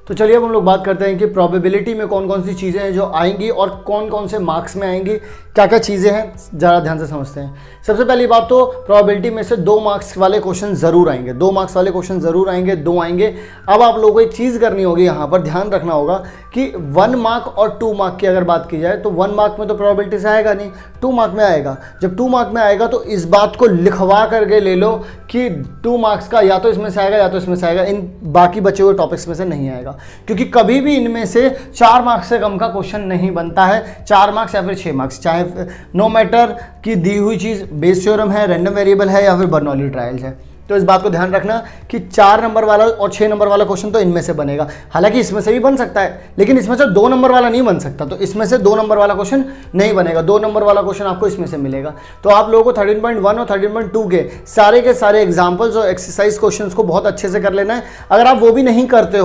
तो चलिए अब हम लोग बात करते हैं कि प्रोबेबिलिटी में कौन कौन सी चीज़ें हैं जो आएंगी और कौन कौन से मार्क्स में आएंगी, क्या क्या चीज़ें हैं, ज़रा ध्यान से समझते हैं। सबसे पहली बात तो प्रोबेबिलिटी में से 2 मार्क्स वाले क्वेश्चन ज़रूर आएंगे, 2 मार्क्स वाले क्वेश्चन ज़रूर आएंगे, 2 आएंगे। अब आप लोगों को एक चीज़ करनी होगी, यहाँ पर ध्यान रखना होगा कि 1 मार्क और 2 मार्क की अगर बात की जाए तो 1 मार्क में तो प्रोबेबिलिटी से आएगा नहीं, 2 मार्क में आएगा। जब 2 मार्क में आएगा तो इस बात को लिखवा करके ले लो कि 2 मार्क्स का या तो इसमें से आएगा या तो इसमें से आएगा, इन बाकी बचे हुए टॉपिक्स में से नहीं आएगा, क्योंकि कभी भी इनमें से 4 मार्क्स से कम का क्वेश्चन नहीं बनता है। 4 मार्क्स या फिर 6 मार्क्स, चाहे नो मैटर कि दी हुई चीज़ बेस थ्योरम है, रैंडम वेरिएबल है या फिर बर्नौली ट्रायल्स है। तो इस बात को ध्यान रखना कि 4 नंबर वाला और 6 नंबर वाला क्वेश्चन तो इनमें से बनेगा। हालांकि इसमें से भी बन सकता है, लेकिन इसमें से 2 नंबर वाला नहीं बन सकता, तो इसमें से 2 नंबर वाला क्वेश्चन नहीं बनेगा। 2 नंबर वाला क्वेश्चन आपको इसमें से मिलेगा। तो आप लोगों को 13.1 और 13.2 के सारे एग्जाम्पल्स और एक्सरसाइज क्वेश्चन को बहुत अच्छे से कर लेना है। अगर आप वो भी नहीं करते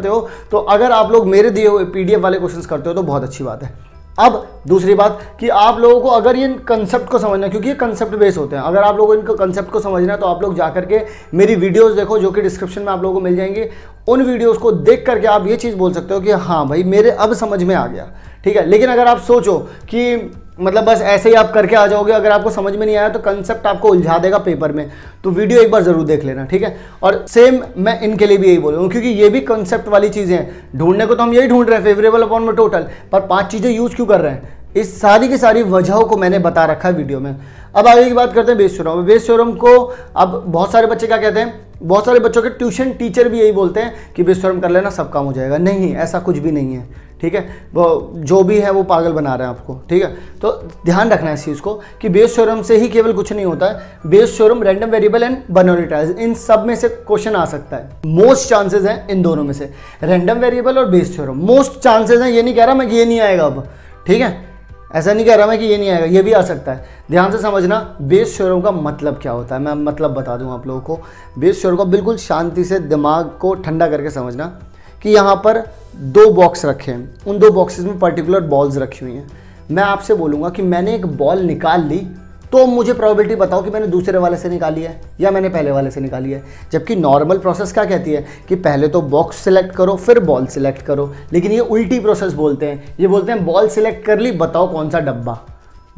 हो तो अगर आप लोग मेरे दिए हुए PDF वाले क्वेश्चन करते हो तो बहुत अच्छी बात है। अब दूसरी बात कि आप लोगों को अगर ये कंसेप्ट को समझना है, क्योंकि ये कंसेप्ट बेस होते हैं, अगर आप लोगों को इनको कंसेप्ट को समझना है तो आप लोग जाकर के मेरी वीडियोस देखो, जो कि डिस्क्रिप्शन में आप लोगों को मिल जाएंगी। उन वीडियोस को देख करके आप ये चीज़ बोल सकते हो कि हाँ भाई मेरे अब समझ में आ गया, ठीक है। लेकिन अगर आप सोचो कि मतलब बस ऐसे ही आप करके आ जाओगे, अगर आपको समझ में नहीं आया तो कंसेप्ट आपको उलझा देगा पेपर में, तो वीडियो एक बार जरूर देख लेना, ठीक है। और सेम मैं इनके लिए भी यही बोलूँगा, क्योंकि ये भी कंसेप्ट वाली चीज़ें हैं। ढूंढने को तो हम यही ढूंढ रहे हैं, फेवरेबल अपॉन में टोटल, पर 5 चीज़ें यूज क्यों कर रहे हैं, इस सारी की सारी वजहों को मैंने बता रखा है वीडियो में। अब आगे की बात करते हैं बेस थ्योरम। बेस थ्योरम को अब बहुत सारे बच्चे क्या कहते हैं, बहुत सारे बच्चों के ट्यूशन टीचर भी यही बोलते हैं कि बेस थ्योरम कर लेना सब काम हो जाएगा। नहीं, ऐसा कुछ भी नहीं है, ठीक है। वो जो भी है वो पागल बना रहे हैं आपको, ठीक है। तो ध्यान रखना है इस चीज़ को कि बेस थ्योरम से ही केवल कुछ नहीं होता है। Bayes theorem, random variable and Bernoulli trials, इन सब में से क्वेश्चन आ सकता है। मोस्ट चांसेस हैं इन दोनों में से, रैंडम वेरिएबल और बेस थ्योरम मोस्ट चांसेस हैं। ये नहीं कह रहा मैं कि ये नहीं आएगा अब, ठीक है, ऐसा नहीं कह रहा मैं कि ये नहीं आएगा, ये भी आ सकता है। ध्यान से समझना बेस थ्योरम का मतलब क्या होता है, मैं मतलब बता दूं आप लोगों को। बेस थ्योरम को बिल्कुल शांति से दिमाग को ठंडा करके समझना कि यहाँ पर 2 बॉक्स रखे हैं, उन 2 बॉक्सेस में पर्टिकुलर बॉल्स रखी हुई हैं। मैं आपसे बोलूँगा कि मैंने एक बॉल निकाल ली, तो मुझे प्रोबेबिलिटी बताओ कि मैंने दूसरे वाले से निकाली है या मैंने पहले वाले से निकाली है। जबकि नॉर्मल प्रोसेस क्या कहती है कि पहले तो बॉक्स सिलेक्ट करो फिर बॉल सिलेक्ट करो, लेकिन ये उल्टी प्रोसेस बोलते हैं। ये बोलते हैं बॉल सिलेक्ट कर ली, बताओ कौन सा डब्बा।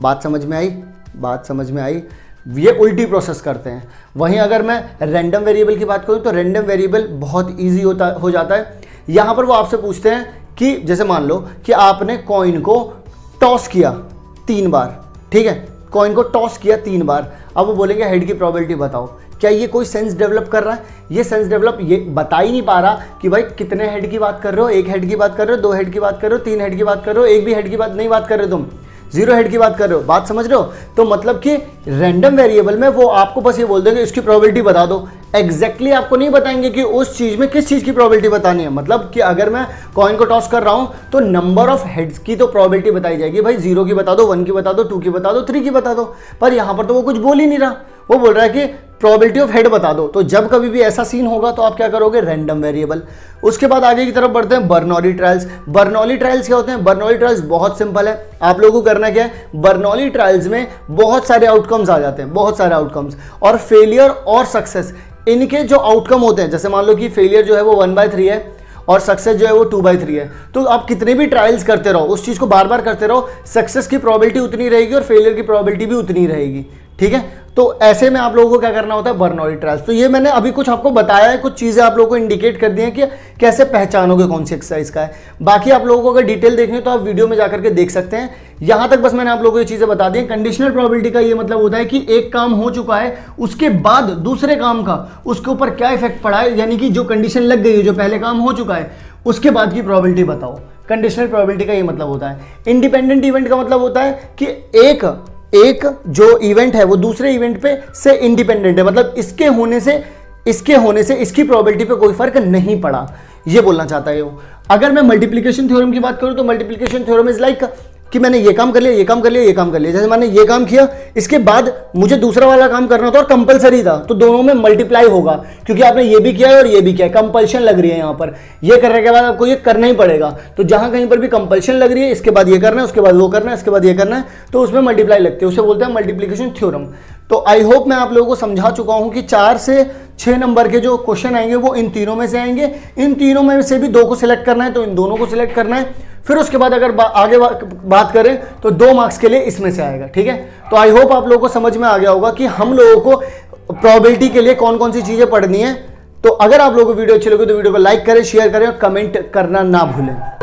बात समझ में आई? बात समझ में आई? ये उल्टी प्रोसेस करते हैं। वहीं अगर मैं रैंडम वेरिएबल की बात करूँ तो रैंडम वेरिएबल बहुत ईजी हो जाता है। यहाँ पर वो आपसे पूछते हैं कि जैसे मान लो कि आपने कॉइन को टॉस किया 3 बार, ठीक है, कॉइन को टॉस किया 3 बार। अब वो बोलेंगे हेड की प्रोबेबिलिटी बताओ। क्या ये कोई सेंस डेवलप कर रहा है? ये सेंस डेवलप ये बता ही नहीं पा रहा कि भाई कितने हेड की बात कर रहे हो, 1 हेड की बात कर रहे हो, 2 हेड की बात कर रहे हो, 3 हेड की बात कर रहे हो, 1 भी हेड की बात नहीं बात कर रहे हो, तुम 0 हेड की बात कर रहे हो। बात समझ रहे हो? तो मतलब कि रैंडम वेरिएबल में वो आपको बस ये बोल देंगे इसकी प्रोबेबिलिटी बता दो। एग्जैक्टली आपको नहीं बताएंगे कि उस चीज में किस चीज की प्रोबेबिलिटी बतानी है। मतलब कि अगर मैं कॉइन को टॉस कर रहा हूं तो नंबर ऑफ हेड्स की तो प्रोबेबिलिटी बताई जाएगी, भाई 0 की बता दो, 1 की बता दो, 2 की बता दो, 3 की बता दो। पर यहां पर तो वो कुछ बोल ही नहीं रहा, वो बोल रहा है कि प्रोबेबिलिटी ऑफ हेड बता दो। तो जब कभी भी ऐसा सीन होगा तो आप क्या करोगे, रैंडम वेरिएबल। उसके बाद आगे की तरफ बढ़ते हैं बर्नौली ट्रायल्स। बर्नौली ट्रायल्स क्या होते हैं? बर्नौली ट्रायल्स बहुत सिंपल है, आप लोगों को करना क्या है, बर्नौली ट्रायल्स में बहुत सारे आउटकम्स आ जाते हैं, बहुत सारे आउटकम्स, और फेलियर और सक्सेस इनके जो आउटकम होते हैं, जैसे मान लो कि फेलियर जो है वो 1/3 है और सक्सेस जो है वो 2/3 है। तो आप कितने भी ट्रायल्स करते रहो, उस चीज को बार बार करते रहो, सक्सेस की प्रोबेबिलिटी उतनी रहेगी और फेलियर की प्रोबेबिलिटी भी उतनी रहेगी, ठीक है। तो ऐसे में आप लोगों को क्या करना होता है, बर्नौली ट्रायल्स। तो ये मैंने अभी कुछ आपको बताया है, कुछ चीजें आप लोगों को इंडिकेट कर दी हैं कि कैसे पहचानोगे कौन सी एक्सरसाइज का है। बाकी आप लोगों को अगर डिटेल देखनी है तो आप वीडियो में जाकर के देख सकते हैं। यहां तक बस मैंने आप लोगों को ये चीजें बता दी हैं। कंडीशनल प्रोबेबिलिटी का ये मतलब होता है कि एक काम हो चुका है, उसके बाद दूसरे काम का उसके ऊपर क्या इफेक्ट पड़ा है, यानी कि जो कंडीशन लग गई है, जो पहले काम हो चुका है उसके बाद की प्रोबेबिलिटी बताओ। कंडीशनल प्रोबेबिलिटी का ये मतलब होता है। इंडिपेंडेंट इवेंट का मतलब होता है कि एक जो इवेंट है वो दूसरे इवेंट पे से इंडिपेंडेंट है, मतलब इसके होने से इसकी प्रोबेबिलिटी पे कोई फर्क नहीं पड़ा, ये बोलना चाहता है वो। अगर मैं मल्टीप्लिकेशन थ्योरम की बात करूं तो मल्टीप्लिकेशन थ्योरम इज लाइक कि मैंने ये काम कर लिया, ये काम कर लिया, ये काम कर लिया। जैसे मैंने ये काम किया, इसके बाद मुझे दूसरा वाला काम करना था और कंपलसरी था, तो दोनों में मल्टीप्लाई होगा, क्योंकि आपने ये भी किया है और ये भी किया है, कंपल्शन लग रही है यहाँ पर। ये करने के बाद आपको ये करना ही पड़ेगा। तो जहां कहीं पर भी कंपल्शन लग रही है, इसके बाद ये करना है, उसके बाद वो करना है, इसके बाद ये करना है, तो उसमें मल्टीप्लाई लगती है, उसे बोलते हैं मल्टीप्लिकेशन थ्योरम। तो आई होप मैं आप लोगों को समझा चुका हूं कि 6 नंबर के जो क्वेश्चन आएंगे वो इन तीनों में से आएंगे। इन तीनों में से भी 2 को सिलेक्ट करना है तो इन दोनों को सिलेक्ट करना है। फिर उसके बाद अगर आगे बात करें तो 2 मार्क्स के लिए इसमें से आएगा। ठीक है, तो आई होप आप लोगों को समझ में आ गया होगा कि हम लोगों को प्रोबेबिलिटी के लिए कौन कौन सी चीजें पढ़नी है। तो अगर आप लोगों को वीडियो अच्छी लगी तो वीडियो को लाइक करें, शेयर करें और कमेंट करना ना भूलें।